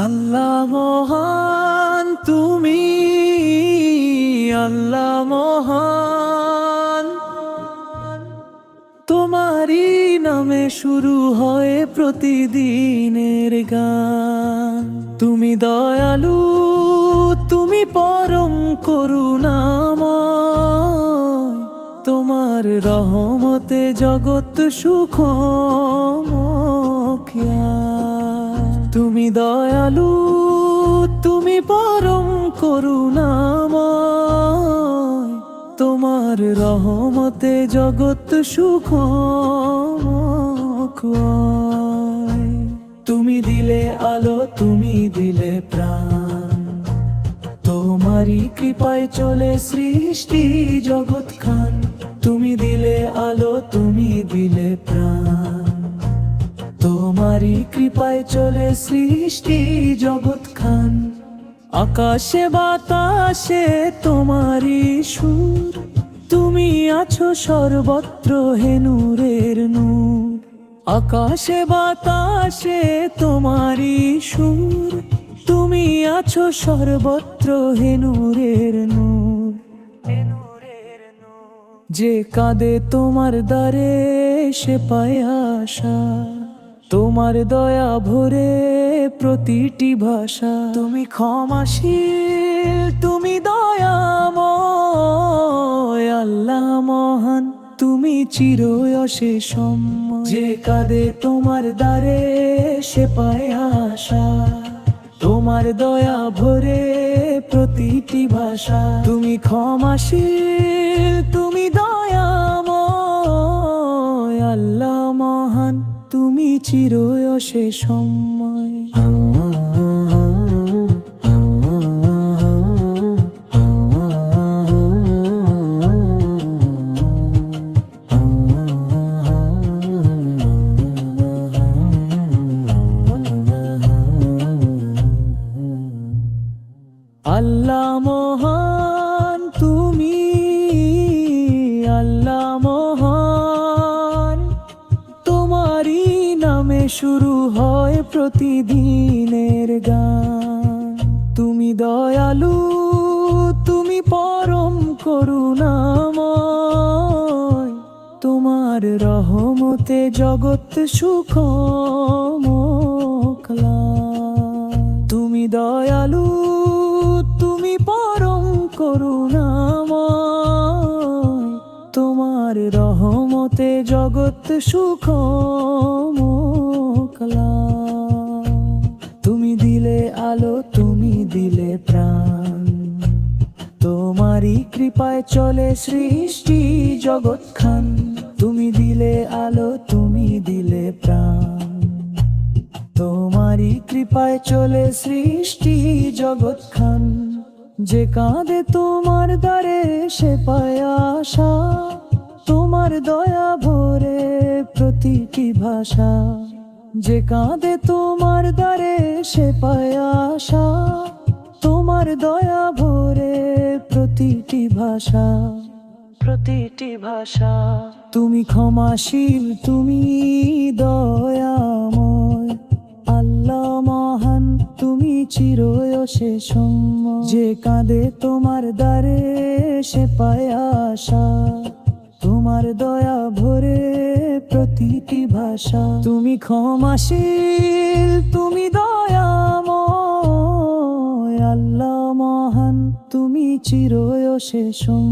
আল্লাহ মহান তুমি, আল্লাহ মহান, তোমারই নামে শুরু হয় প্রতিদিনের গান। তুমি দয়ালু, তুমি পরম করুণাময়, তোমার রহমতে জগৎ সুখময়। তুমি দয়ালু, তুমি পরম করুণাময়, তোমার রহমতে জগৎ সুখময়। তুমি দিলে আলো, তুমি দিলে প্রাণ, তোমারই কৃপায় চলে সৃষ্টি জগৎ খান। তুমি দিলে আলো, তুমি দিলে প্রাণ, তোমারই কৃপায় চলে সৃষ্টি জগৎ খান। আকাশে বাতাসে তোমারই সুর, তুমি আছো সর্বত্র হে নূরের নূর। আকাশে বাতাসে তোমারই সুর, তুমি আছো সর্বত্র হে নূরের নূর। যে কাঁদে তোমার দ্বারে সে পায় আশা, তোমার দয়া ভরে প্রতিটি ভাষা। তুমি ক্ষমাশীল, তুমি দয়াময়, আল্লাহ মহান, তুমি চিরঅশেষময়। যে কাঁদে তোমার দ্বারে সে পায় আশা, তোমার দয়া ভরে প্রতিটি ভাষা। তুমি ক্ষমাশীল, তুমি দয়াময়, আল্লাহ মহান, তুমি চিরঅশেষময়। আল্লাহ মহান তুমি, আল্লাহ মহান, তোমারই নামে শুরু হয় প্রতিদিনের গান। তুমি দয়ালু, তুমি পরম করুণাময়, তোমার রহমতে জগৎ সুখময়। তুমি দয়ালু, তুমি পরম করুণাময়, তোমার রহমতে জগৎ সুখময়। তুমি দিলে আলো, তুমি দিলে প্রাণ, তোমারই কৃপায় চলে সৃষ্টি জগৎ খান। তুমি দিলে আলো, তুমি দিলে প্রাণ, তোমারই কৃপায় চলে সৃষ্টি জগৎ খান। যে কাঁদে তোমার দ্বারে সে পায় আশা, তোমার দয়া ভরে প্রতিটি ভাষা। যে কাঁদে তোমার দ্বারে সে পায় আশা, তোমার দয়া ভরে প্রতিটি ভাষা, প্রতিটি ভাষা। তুমি ক্ষমাশীল, তুমি দয়াময়, আল্লাহ মহান, তুমি চিরঅশেষময়। যে কাঁদে তোমার দ্বারে সে পায় আশা, তোমার দয়া ভরে প্রতিটি ভাষা। তুমি ক্ষমাশীল, তুমি দয়াময়, আল্লাহ মহান, তুমি চিরঅশেষময়।